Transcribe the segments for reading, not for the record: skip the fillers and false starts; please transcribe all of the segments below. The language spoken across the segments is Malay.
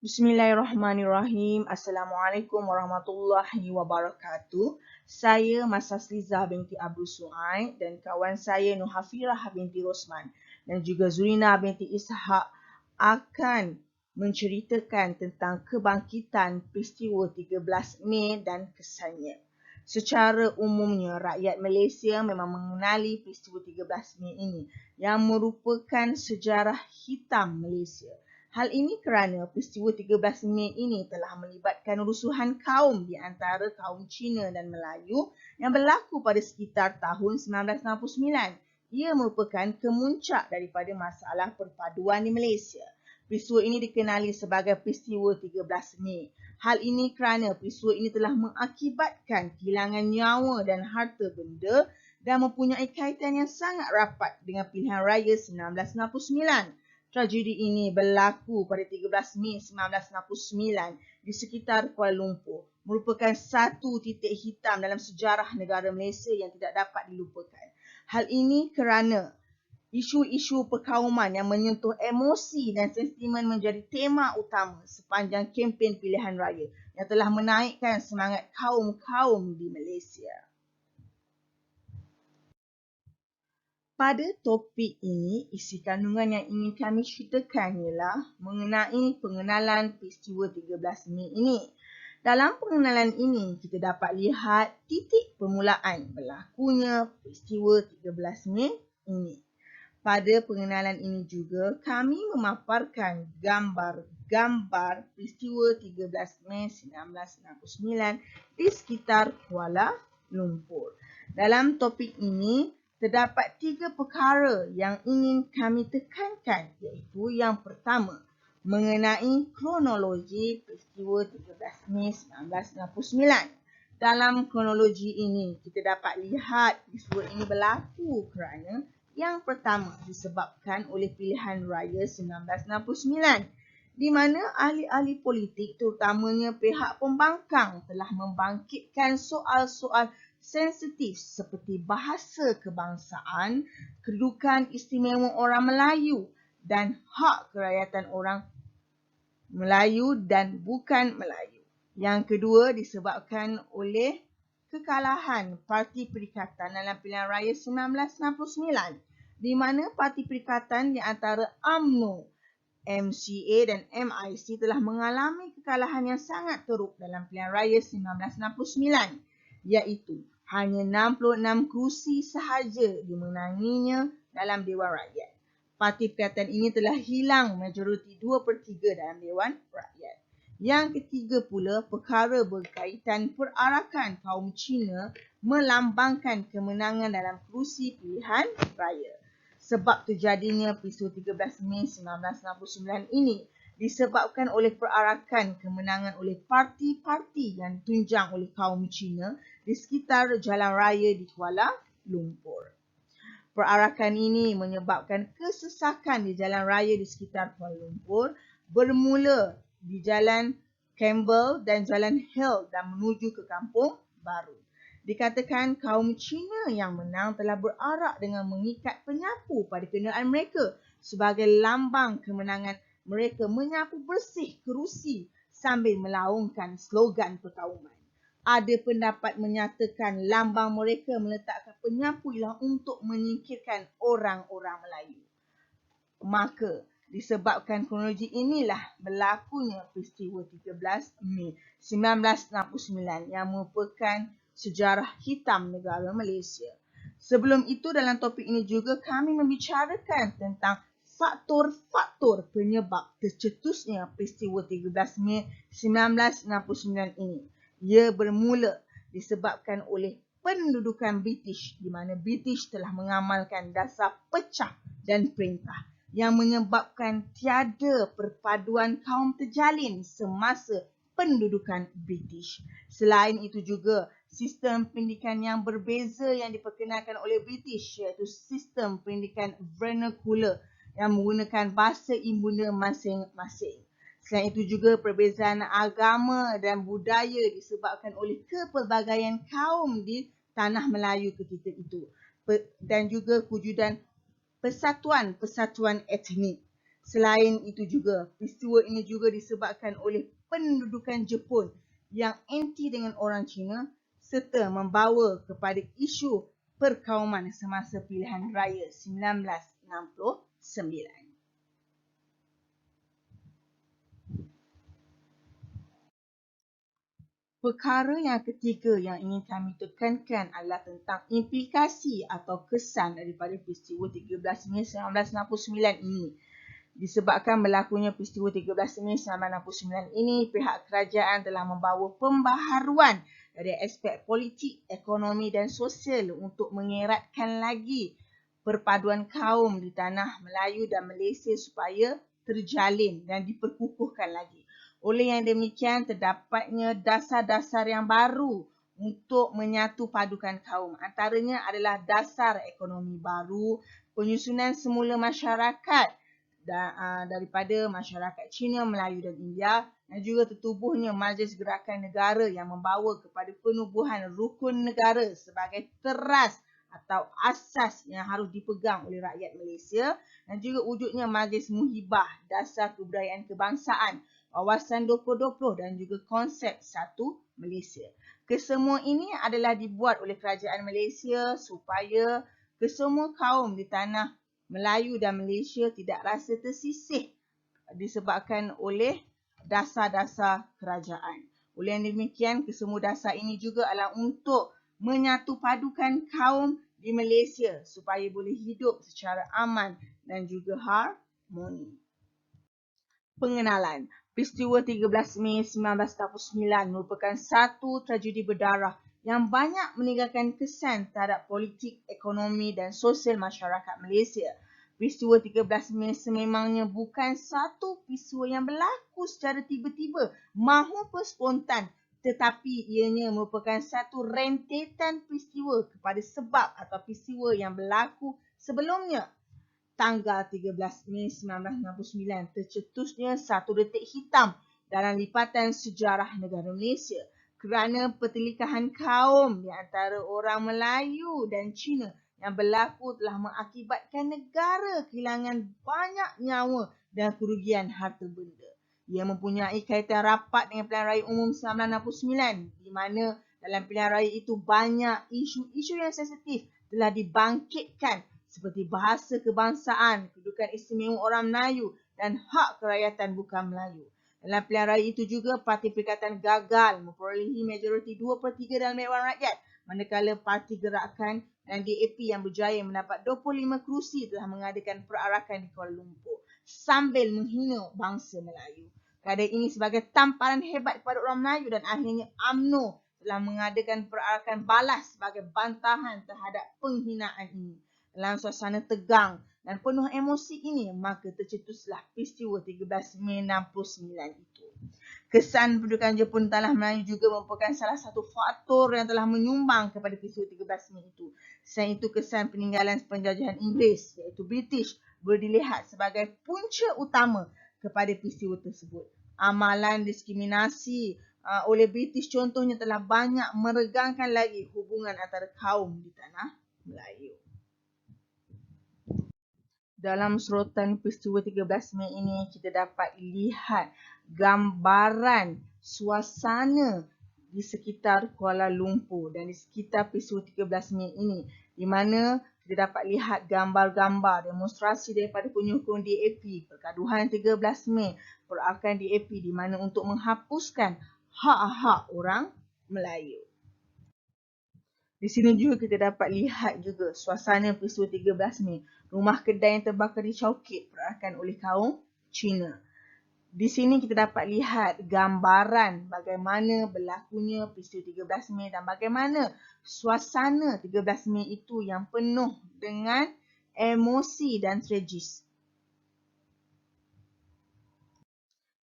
Bismillahirrahmanirrahim. Assalamualaikum warahmatullahi wabarakatuh. Saya Masasli Zah binti Abdul Su'aid dan kawan saya Nur Hafirah binti Rosman dan juga Zurina binti Ishaq akan menceritakan tentang kebangkitan peristiwa 13 Mei dan kesannya. Secara umumnya, rakyat Malaysia memang mengenali peristiwa 13 Mei ini yang merupakan sejarah hitam Malaysia. Hal ini kerana peristiwa 13 Mei ini telah melibatkan rusuhan kaum di antara kaum Cina dan Melayu yang berlaku pada sekitar tahun 1969. Ia merupakan kemuncak daripada masalah perpaduan di Malaysia. Peristiwa ini dikenali sebagai peristiwa 13 Mei. Hal ini kerana peristiwa ini telah mengakibatkan kehilangan nyawa dan harta benda dan mempunyai kaitan yang sangat rapat dengan pilihan raya 1969. Tragedi ini berlaku pada 13 Mei 1969 di sekitar Kuala Lumpur, merupakan satu titik hitam dalam sejarah negara Malaysia yang tidak dapat dilupakan. Hal ini kerana isu-isu perkauman yang menyentuh emosi dan sentimen menjadi tema utama sepanjang kempen pilihan raya yang telah menaikkan semangat kaum-kaum di Malaysia. Pada topik ini, isi kandungan yang ingin kami ceritakan ialah mengenai pengenalan peristiwa 13 Mei ini. Dalam pengenalan ini, kita dapat lihat titik permulaan berlakunya peristiwa 13 Mei ini. Pada pengenalan ini juga, kami memaparkan gambar-gambar peristiwa 13 Mei 1969 di sekitar Kuala Lumpur. Dalam topik ini, terdapat 3 perkara yang ingin kami tekankan, iaitu yang pertama, mengenai kronologi peristiwa 13 Mei 1969. Dalam kronologi ini, kita dapat lihat peristiwa ini berlaku kerana yang pertama disebabkan oleh pilihan raya 1969, di mana ahli-ahli politik terutamanya pihak pembangkang telah membangkitkan soal-soal sensitif seperti bahasa kebangsaan, kedudukan istimewa orang Melayu dan hak kerakyatan orang Melayu dan bukan Melayu. Yang kedua disebabkan oleh kekalahan Parti Perikatan dalam pilihan raya 1969, di mana Parti Perikatan di antara UMNO, MCA dan MIC telah mengalami kekalahan yang sangat teruk dalam pilihan raya 1969, iaitu hanya 66 kerusi sahaja dimenanginya dalam Dewan Rakyat. Parti Perikatan ini telah hilang majoriti 2/3 dalam Dewan Rakyat. Yang ketiga pula, perkara berkaitan perarakan kaum Cina melambangkan kemenangan dalam kerusi pilihan raya. Sebab terjadinya peristiwa 13 Mei 1969 ini disebabkan oleh perarakan kemenangan oleh parti-parti yang ditunjang oleh kaum Cina di sekitar jalan raya di Kuala Lumpur. Perarakan ini menyebabkan kesesakan di jalan raya di sekitar Kuala Lumpur bermula di Jalan Campbell dan Jalan Hill dan menuju ke Kampung Baru. Dikatakan kaum Cina yang menang telah berarak dengan mengikat penyapu pada kenderaan mereka sebagai lambang kemenangan mereka menyapu bersih kerusi sambil melaungkan slogan perkauman. Ada pendapat menyatakan lambang mereka meletakkan penyapu ialah untuk menyingkirkan orang-orang Melayu. Maka, disebabkan kronologi inilah berlakunya peristiwa 13 Mei 1969 yang merupakan sejarah hitam negara Malaysia. Sebelum itu, dalam topik ini juga kami membicarakan tentang faktor-faktor penyebab tercetusnya peristiwa 13 Mei 1969 ini. Ia bermula disebabkan oleh pendudukan British, di mana British telah mengamalkan dasar pecah dan perintah yang menyebabkan tiada perpaduan kaum terjalin semasa pendudukan British. Selain itu juga, sistem pendidikan yang berbeza yang diperkenalkan oleh British, iaitu sistem pendidikan vernacular yang menggunakan bahasa ibunda masing-masing. Selain itu juga, perbezaan agama dan budaya disebabkan oleh kepelbagaian kaum di tanah Melayu ketika itu dan juga kewujudan persatuan-persatuan etnik. Selain itu juga, peristiwa ini juga disebabkan oleh pendudukan Jepun yang anti dengan orang Cina serta membawa kepada isu perkauman semasa pilihan raya 1969. Perkara yang ketiga yang ingin kami tekankan adalah tentang implikasi atau kesan daripada peristiwa 13 Mei 1969 ini. Disebabkan berlakunya peristiwa 13 Mei 1969 ini, pihak kerajaan telah membawa pembaharuan dari aspek politik, ekonomi dan sosial untuk mengeratkan lagi perpaduan kaum di tanah Melayu dan Malaysia supaya terjalin dan diperkukuhkan lagi. Oleh yang demikian, terdapatnya dasar-dasar yang baru untuk menyatu padukan kaum. Antaranya adalah dasar ekonomi baru, penyusunan semula masyarakat daripada masyarakat Cina, Melayu dan India, dan juga tertubuhnya Majlis Gerakan Negara yang membawa kepada penubuhan rukun negara sebagai teras atau asas yang harus dipegang oleh rakyat Malaysia, dan juga wujudnya Majlis Muhibah, Dasar Kebudayaan Kebangsaan, Wawasan 2020 dan juga konsep Satu Malaysia. Kesemua ini adalah dibuat oleh kerajaan Malaysia supaya kesemua kaum di tanah Melayu dan Malaysia tidak rasa tersisih disebabkan oleh dasar-dasar kerajaan. Oleh yang demikian, kesemua dasar ini juga adalah untuk menyatu padukan kaum di Malaysia supaya boleh hidup secara aman dan juga harmoni. Pengenalan. Peristiwa 13 Mei 1969 merupakan satu tragedi berdarah yang banyak meninggalkan kesan terhadap politik, ekonomi dan sosial masyarakat Malaysia. Peristiwa 13 Mei sememangnya bukan satu peristiwa yang berlaku secara tiba-tiba maupun spontan, tetapi ianya merupakan satu rentetan peristiwa kepada sebab atau peristiwa yang berlaku sebelumnya. Tanggal 13 Mei 1969 tercetusnya satu detik hitam dalam lipatan sejarah negara Malaysia kerana pertelikahan kaum di antara orang Melayu dan Cina yang berlaku telah mengakibatkan negara kehilangan banyak nyawa dan kerugian harta benda. Ia mempunyai kaitan rapat dengan Pilihan Raya Umum 1969 di mana dalam pilihan raya itu banyak isu-isu yang sensitif telah dibangkitkan seperti bahasa kebangsaan, kedudukan istimewa orang Melayu dan hak kerakyatan bukan Melayu. Dalam pilihan raya itu juga, Parti Perikatan gagal memperolehi majoriti 2/3 dalam Dewan Rakyat, manakala Parti Gerakan dan DAP yang berjaya mendapat 25 kerusi telah mengadakan perarakan di Kuala Lumpur sambil menghina bangsa Melayu. Keadaan ini sebagai tamparan hebat kepada orang Melayu dan akhirnya UMNO telah mengadakan perarakan balas sebagai bantahan terhadap penghinaan ini. Dalam suasana tegang dan penuh emosi ini, maka tercetuslah peristiwa 13 Mei 1969 itu. Kesan pendudukan Jepun tanah Melayu juga merupakan salah satu faktor yang telah menyumbang kepada peristiwa 13 Mei itu. Selain itu, kesan peninggalan penjajahan Inggeris, iaitu British, boleh dilihat sebagai punca utama kepada peristiwa tersebut. Amalan diskriminasi oleh British contohnya telah banyak meregangkan lagi hubungan antara kaum di tanah Melayu. Dalam sorotan peristiwa 13 Mei ini, kita dapat lihat gambaran suasana di sekitar Kuala Lumpur dan di sekitar peristiwa 13 Mei ini, di mana kita dapat lihat gambar-gambar demonstrasi daripada penyokong DAP, pergaduhan 13 Mei, perarakan DAP di mana untuk menghapuskan hak-hak orang Melayu. Di sini juga kita dapat lihat juga suasana peristiwa 13 Mei. Rumah kedai yang terbakar di Chowkit perarakan oleh kaum Cina. Di sini kita dapat lihat gambaran bagaimana berlakunya peristiwa 13 Mei dan bagaimana suasana 13 Mei itu yang penuh dengan emosi dan tragis.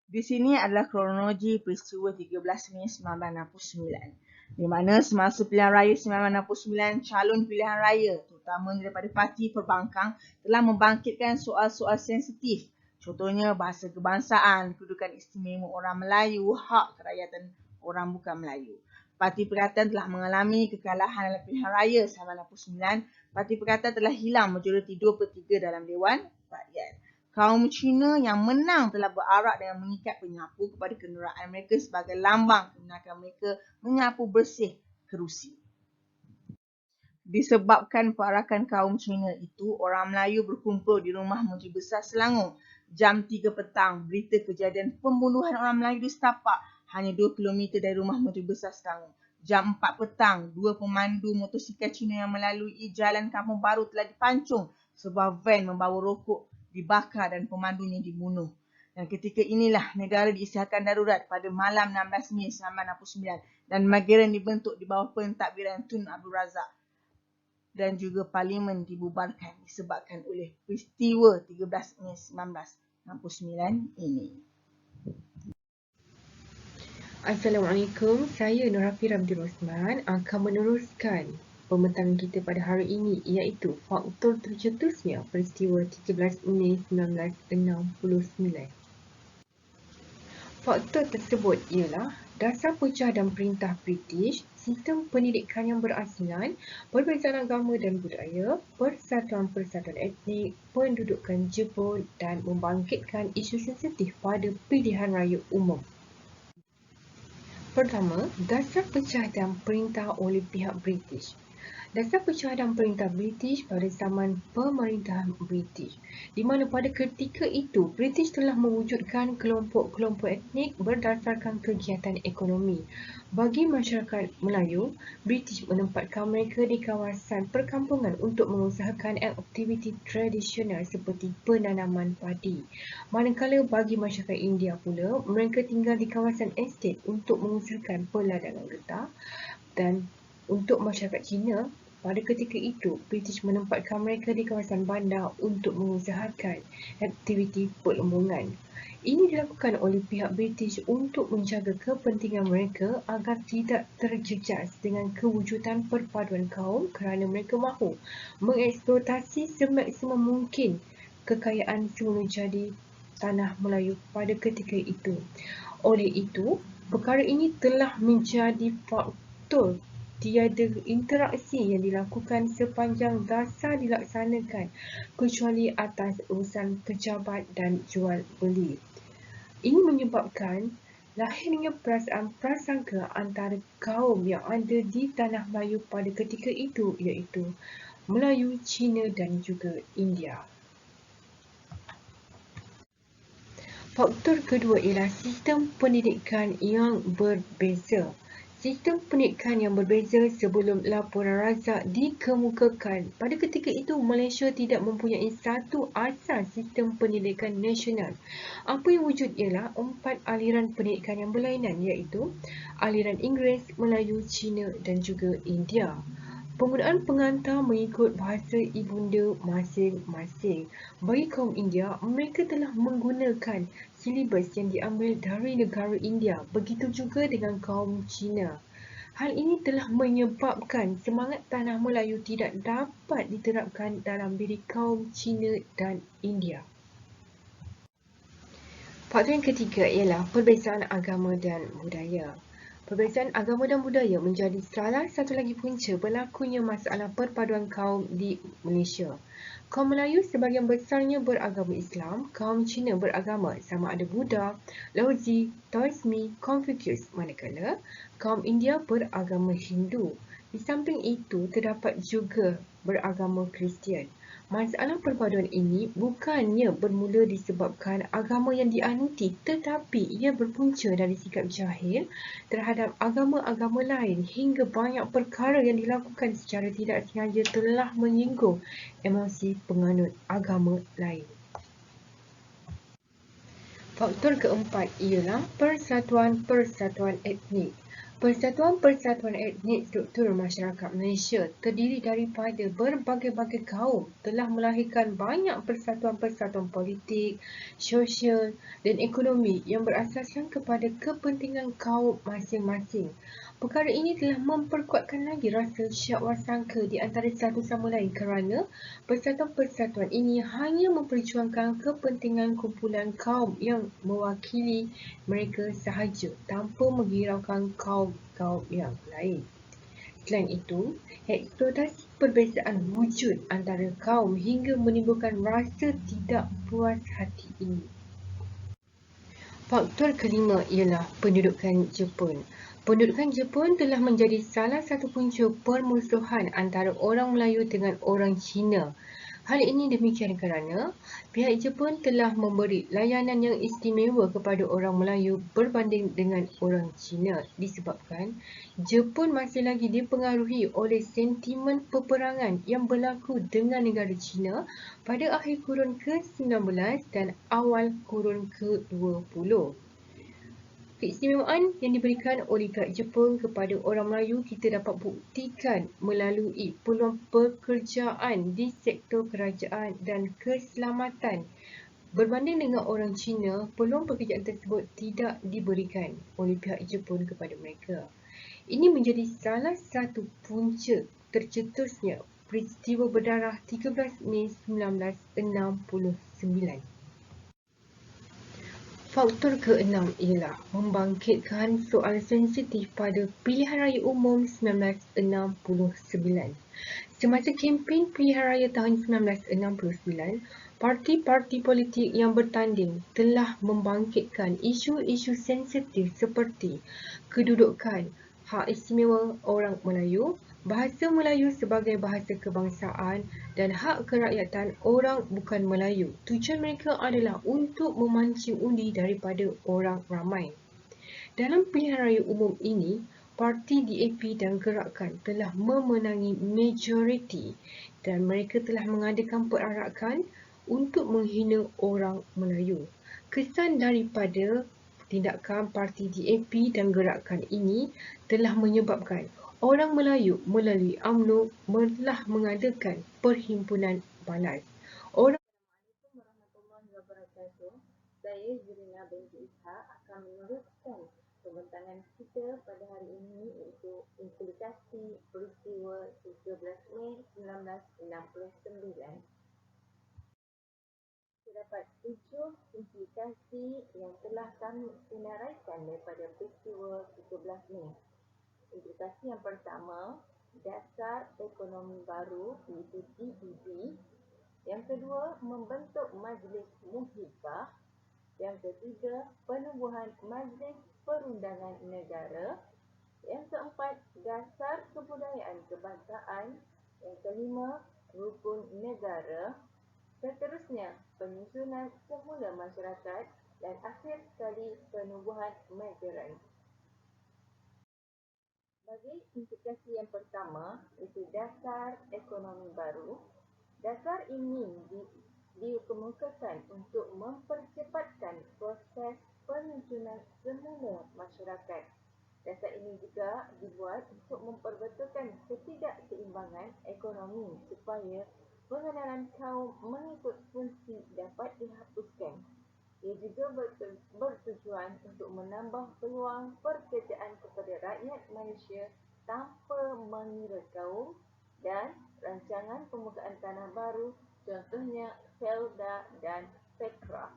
Di sini adalah kronologi peristiwa 13 Mei 1969. Di mana semasa pilihan raya 1969, calon pilihan raya terutamanya daripada parti Perbangkang telah membangkitkan soal-soal sensitif. Contohnya bahasa kebangsaan, kedudukan istimewa orang Melayu, hak kerakyatan orang bukan Melayu. Parti Perikatan telah mengalami kekalahan dalam pilihan raya 1969. Parti Perikatan telah hilang majoriti 2/3 dalam Dewan Rakyat. Kaum Cina yang menang telah berarak dengan mengikat penyapu kepada kenderaan mereka sebagai lambang tindakan mereka menyapu bersih kerusi. Disebabkan perarakan kaum Cina itu, orang Melayu berkumpul di rumah Menteri Besar Selangor. Jam 3 petang, berita kejadian pembunuhan orang Melayu di setapak hanya 2 km dari rumah Menteri Besar Selangor. Jam 4 petang, 2 pemandu motosikal Cina yang melalui jalan Kampung Baru telah dipancung. Sebuah van membawa rokok dibakar dan pemandunya dibunuh. Dan ketika inilah negara diisytiharkan darurat pada malam 16 Mei 1969 dan Mageran dibentuk di bawah pentadbiran Tun Abdul Razak. Dan juga parlimen dibubarkan disebabkan oleh peristiwa 13 Mei 1969 ini. Assalamualaikum, saya Nurafira Abdul Rosman akan meneruskan pembincangan kita pada hari ini, iaitu faktor tercetusnya peristiwa 13 Mei 1969. Faktor tersebut ialah dasar pecah dan perintah British, sistem pendidikan yang berasingan, perbezaan agama dan budaya, persatuan-persatuan etnik, pendudukan Jepun dan membangkitkan isu sensitif pada pilihan raya umum. Pertama, dasar pecah dan perintah oleh pihak British. Dasar pecah dan perintah British pada zaman pemerintahan British, di mana pada ketika itu British telah mewujudkan kelompok-kelompok etnik berdasarkan kegiatan ekonomi. Bagi masyarakat Melayu, British menempatkan mereka di kawasan perkampungan untuk mengusahakan aktiviti tradisional seperti penanaman padi. Manakala bagi masyarakat India pula, mereka tinggal di kawasan estate untuk mengusahakan peladangan getah. Dan untuk masyarakat Cina, pada ketika itu, British menempatkan mereka di kawasan bandar untuk mengusahakan aktiviti perlembungan. Ini dilakukan oleh pihak British untuk menjaga kepentingan mereka agar tidak terjejas dengan kewujudan perpaduan kaum kerana mereka mahu mengeksploitasi semaksimum mungkin kekayaan semula jadi tanah Melayu pada ketika itu. Oleh itu, perkara ini telah menjadi faktor tiada interaksi yang dilakukan sepanjang dasar dilaksanakan kecuali atas urusan pejabat dan jual beli. Ini menyebabkan lahirnya perasaan prasangka antara kaum yang ada di tanah Melayu pada ketika itu, iaitu Melayu, Cina dan juga India. Faktor kedua ialah sistem pendidikan yang berbeza. Sistem pendidikan yang berbeza sebelum laporan Razak dikemukakan. Pada ketika itu, Malaysia tidak mempunyai satu asas sistem pendidikan nasional. Apa yang wujud ialah 4 aliran pendidikan yang berlainan, iaitu aliran Inggeris, Melayu, Cina dan juga India. Penggunaan pengantar mengikut bahasa ibunda masing-masing. Bagi kaum India, mereka telah menggunakan silibus yang diambil dari negara India. Begitu juga dengan kaum Cina. Hal ini telah menyebabkan semangat tanah Melayu tidak dapat diterapkan dalam diri kaum Cina dan India. Faktor yang ketiga ialah perbezaan agama dan budaya. Perbezaan agama dan budaya menjadi salah satu lagi punca berlakunya masalah perpaduan kaum di Malaysia. Kaum Melayu sebahagian besarnya beragama Islam, kaum Cina beragama sama ada Buddha, Laozi, Taoisme, Confucius, manakala kaum India beragama Hindu. Di samping itu, terdapat juga beragama Kristian. Masalah perpaduan ini bukannya bermula disebabkan agama yang dianuti, tetapi ia berpunca dari sikap jahil terhadap agama-agama lain hingga banyak perkara yang dilakukan secara tidak sengaja telah menyinggung emosi penganut agama lain. Faktor keempat ialah persatuan-persatuan etnik. Persatuan-persatuan etnik struktur masyarakat Malaysia terdiri daripada berbagai-bagai kaum telah melahirkan banyak persatuan-persatuan politik, sosial dan ekonomi yang berasaskan kepada kepentingan kaum masing-masing. Perkara ini telah memperkuatkan lagi rasa syak-wasangka di antara satu sama lain kerana persatuan-persatuan ini hanya memperjuangkan kepentingan kumpulan kaum yang mewakili mereka sahaja tanpa menghiraukan kaum-kaum yang lain. Selain itu, eksploitasi perbezaan wujud antara kaum hingga menimbulkan rasa tidak puas hati ini. Faktor kelima ialah pendudukan Jepun. Pendudukan Jepun telah menjadi salah satu punca permusuhan antara orang Melayu dengan orang Cina. Hal ini demikian kerana pihak Jepun telah memberi layanan yang istimewa kepada orang Melayu berbanding dengan orang Cina disebabkan Jepun masih lagi dipengaruhi oleh sentimen peperangan yang berlaku dengan negara China pada akhir kurun ke-19 dan awal kurun ke-20. Keistimewaan yang diberikan oleh pihak Jepun kepada orang Melayu kita dapat buktikan melalui peluang pekerjaan di sektor kerajaan dan keselamatan. Berbanding dengan orang Cina, peluang pekerjaan tersebut tidak diberikan oleh pihak Jepun kepada mereka. Ini menjadi salah satu punca tercetusnya peristiwa berdarah 13 Mei 1969. Faktor keenam ialah membangkitkan soal sensitif pada pilihan raya umum 1969. Semasa kempen pilihan raya tahun 1969, parti-parti politik yang bertanding telah membangkitkan isu-isu sensitif seperti kedudukan, hak istimewa orang Melayu, bahasa Melayu sebagai bahasa kebangsaan dan hak kerakyatan orang bukan Melayu. Tujuan mereka adalah untuk memancing undi daripada orang ramai. Dalam pilihan raya umum ini, parti DAP dan Gerakan telah memenangi majoriti dan mereka telah mengadakan perarakan untuk menghina orang Melayu. Kesan daripada tindakan parti DAP dan Gerakan ini telah menyebabkan orang Melayu melalui UMNO telah mengadakan perhimpunan balas. Assalamualaikum warahmatullahi wabarakatuh. Saya Zurina binti Ishak akan meneruskan pembentangan kita pada hari ini iaitu implikasi peristiwa 13 Mei 1969. Terdapat 7 implikasi yang telah kami senaraikan daripada peristiwa 13 Mei. Implikasi yang pertama, dasar ekonomi baru iaitu DEB. Yang kedua, membentuk Majlis Muhibah. Yang ketiga, penubuhan Majlis Perundangan Negara. Yang keempat, dasar kebudayaan kebangsaan. Yang kelima, rukun negara. Seterusnya, penyusunan semula masyarakat. Dan akhir sekali, penubuhan Mageran. Bagi implikasi yang pertama, iaitu dasar ekonomi baru. Dasar ini dikemukakan untuk mempercepatkan proses penyusunan semula masyarakat. Dasar ini juga dibuat untuk memperbetulkan ketidakseimbangan ekonomi supaya pengenalan kaum mengikut fungsi dapat dihapuskan. Ia juga bertujuan untuk menambah peluang pekerjaan kepada rakyat Malaysia tanpa mengira kaum dan rancangan pembukaan tanah baru, contohnya Felda dan Petra.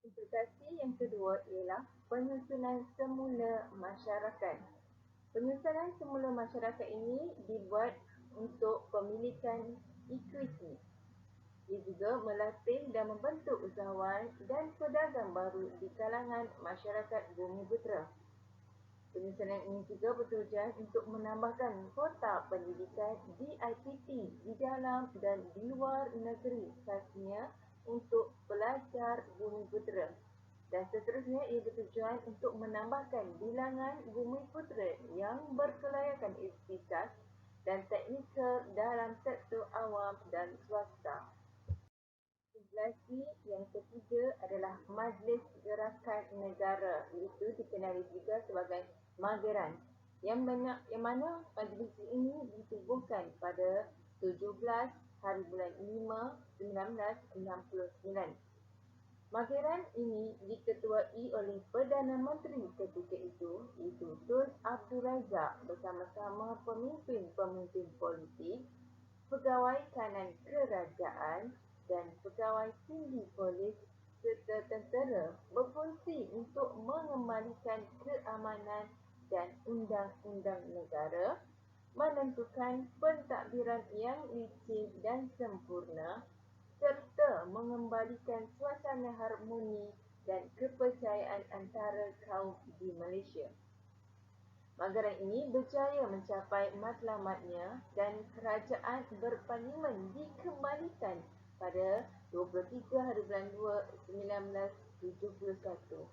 Implikasi yang kedua ialah penyusunan semula masyarakat. Penyusunan semula masyarakat ini dibuat untuk pemilikan equity. Ia juga melatih dan membentuk usahawan dan pedagang baru di kalangan masyarakat Bumiputera. Penyusunan ini juga bertujuan untuk menambahkan kota pendidikan di IPT di dalam dan di luar negeri khasnya untuk pelajar Bumiputera. Dan seterusnya, ia bertujuan untuk menambahkan bilangan Bumiputera yang berkelayakan ikhtisas dan teknikal dalam sektor awam dan swasta. Implikasi yang ketiga adalah Majlis Gerakan Negara, iaitu dikenali juga sebagai Mageran, yang mana majlis ini ditubuhkan pada 17 hari bulan 5 1969. Mageran ini diketuai oleh Perdana Menteri ketika itu, iaitu Tun Abdul Razak bersama-sama pemimpin-pemimpin politik, pegawai kanan kerajaan dan pegawai tinggi polis serta tentera berfungsi untuk mengembalikan keamanan dan undang-undang negara, menentukan pentadbiran yang licin dan sempurna serta mengembalikan suasana harmoni dan kepercayaan antara kaum di Malaysia. Magaran ini berjaya mencapai matlamatnya dan kerajaan berparlimen dikembalikan pada 23 hari bulan 2 1971.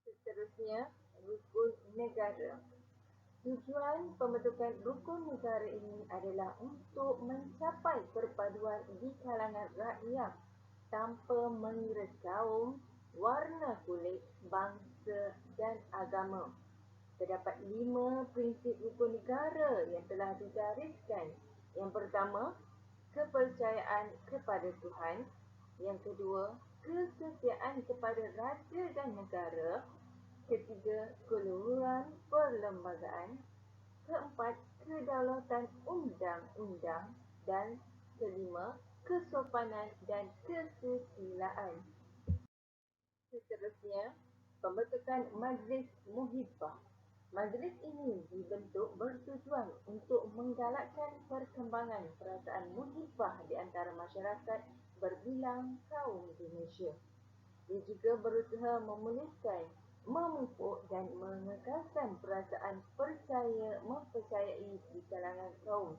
Seterusnya, rukun negara. Tujuan pembentukan rukun negara ini adalah untuk mencapai perpaduan di kalangan rakyat tanpa mengira kaum, warna kulit, bangsa dan agama. Terdapat 5 prinsip rukun negara yang telah digariskan. Yang pertama, kepercayaan kepada Tuhan. Yang kedua, kesetiaan kepada raja dan negara. Ketiga, keluhuran perlembagaan. Keempat, kedaulatan undang-undang. Dan kelima, kesopanan dan kesusilaan. Seterusnya, pembentukan Majlis Muhibah. Majlis ini dibentuk bertujuan untuk menggalakkan perkembangan perasaan muhibah di antara masyarakat berbilang kaum di Malaysia. Ia juga berusaha memulihkan, memupuk dan mengekalkan perasaan percaya mempercayai di kalangan kaum.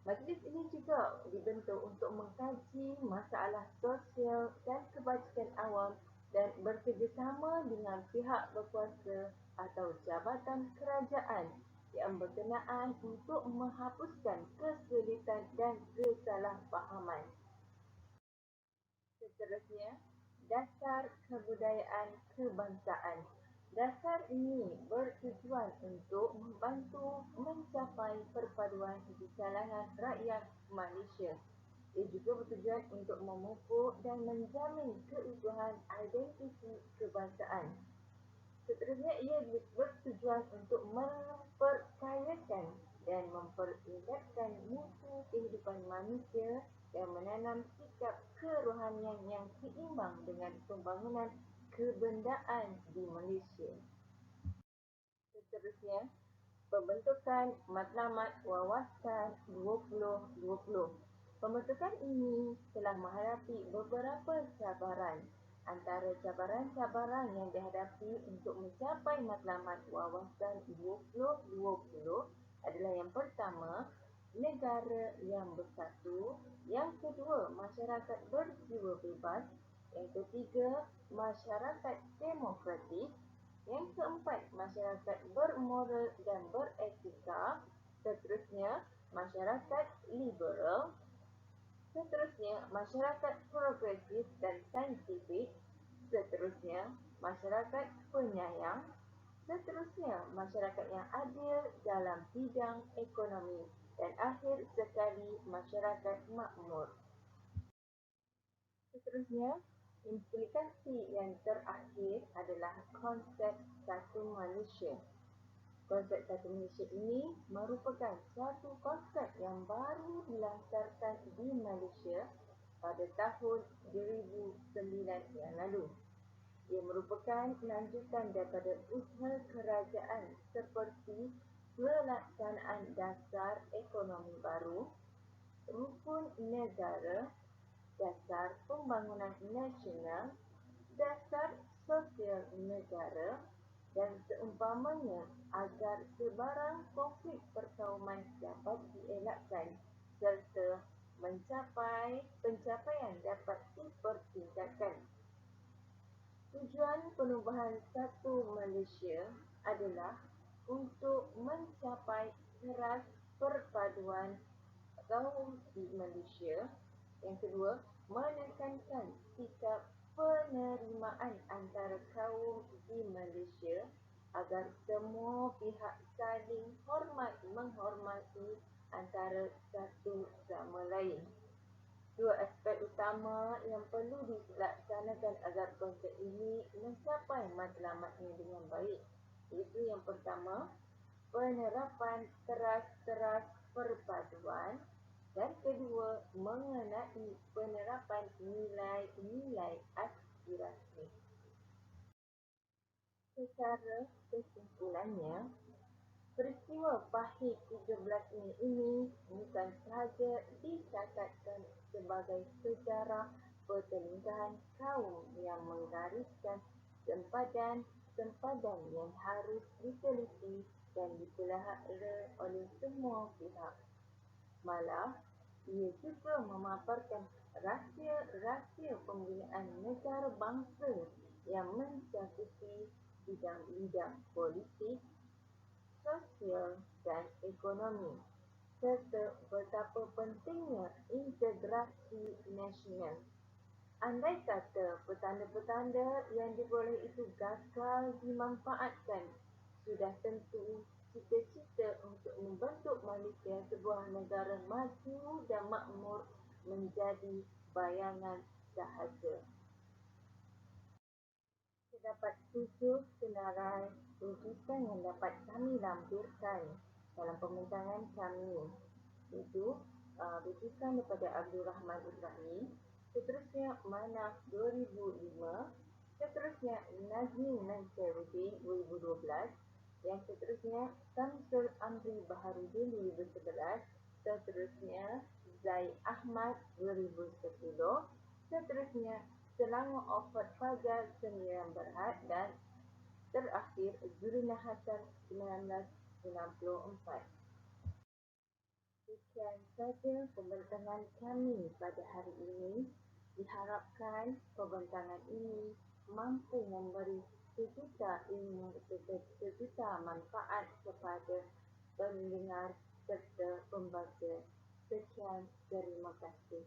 Majlis ini juga dibentuk untuk mengkaji masalah sosial dan kebajikan awam dan bekerjasama dengan pihak berkuasa atau jabatan kerajaan yang berkenaan untuk menghapuskan kesulitan dan kesalahfahaman. Seterusnya, dasar kebudayaan kebangsaan. Dasar ini bertujuan untuk membantu mencapai perpaduan di kalangan rakyat Malaysia. Ia juga bertujuan untuk memupuk dan menjamin keutuhan identiti kebangsaan. Seterusnya, ia bertujuan untuk memperkayakan dan memperingatkan mutu kehidupan manusia dan menanam sikap kerohanian yang seimbang dengan pembangunan kebendaan di Malaysia. Seterusnya, pembentukan Matlamat Wawasan 2020. Pembentukan ini telah menghadapi beberapa cabaran. Antara cabaran-cabaran yang dihadapi untuk mencapai Matlamat Wawasan 2020 adalah yang pertama, negara yang bersatu. Yang kedua, masyarakat berjiwa bebas. Yang ketiga, masyarakat demokratik. Yang keempat, masyarakat bermoral dan beretika. Seterusnya, masyarakat liberal. Seterusnya, masyarakat progresif dan saintifik. Seterusnya, masyarakat penyayang. Seterusnya, masyarakat yang adil dalam bidang ekonomi. Dan akhir sekali, masyarakat makmur. Seterusnya, implikasi yang terakhir adalah konsep satu Malaysia. Konsep satu Malaysia ini merupakan suatu konsep yang baru dilancarkan di Malaysia pada tahun 2009 yang lalu. Ia merupakan lanjutan daripada usaha kerajaan seperti pelaksanaan dasar ekonomi baru, rukun negara, dasar pembangunan nasional, dasar sosial negara dan seumpamanya agar sebarang konflik perkauman dapat dielakkan serta pencapaian dapat dipertingkatkan. Tujuan penubuhan satu Malaysia adalah untuk mencapai teras perpaduan kaum di Malaysia. Yang kedua, menekankan sikap penerimaan antara kaum di Malaysia agar semua pihak saling hormat menghormati antara satu sama lain. Dua aspek utama yang perlu dilaksanakan agar konsep ini mencapai matlamatnya dengan baik, iaitu yang pertama, penerapan teras-teras perpaduan dan kedua, mengenai penerapan nilai-nilai aspirasi. Secara kesimpulannya, peristiwa pahit 13 Mei ini bukan sahaja dicatatkan sebagai sejarah pertelingkahan kaum yang menggariskan sempadan yang harus diteliti dan dipelihara oleh semua pihak. Malah, ia juga memaparkan rahsia-rahsia pembinaan negara bangsa yang mencakupi bidang-bidang politik, sosial dan ekonomi, serta betapa pentingnya integrasi nasional. Andai kata petanda-petanda yang diperoleh itu gagal dimanfaatkan, sudah tentu cita-cita untuk membentuk Malaysia sebuah negara maju dan makmur menjadi bayangan sahaja. Terdapat 7 senarai rujukan yang dapat kami lampirkan dalam pembincangan kami, iaitu rujukan daripada Abdul Rahman Ibrahim, seterusnya Manaf 2005, seterusnya Nazmi Nansarudin 2012, yang seterusnya Samsul Amri Baharudin 2011, seterusnya Zai Ahmad 2010, seterusnya Selangor Offord Fajar 9 Berhad dan terakhir Zulina Hassan 1964. Sekian saja pembincangan kami pada hari ini. Diharapkan pembincangan ini mampu memberi sejuta ilmu serta sejuta manfaat kepada pendengar serta pembaca. Sekian, terima kasih.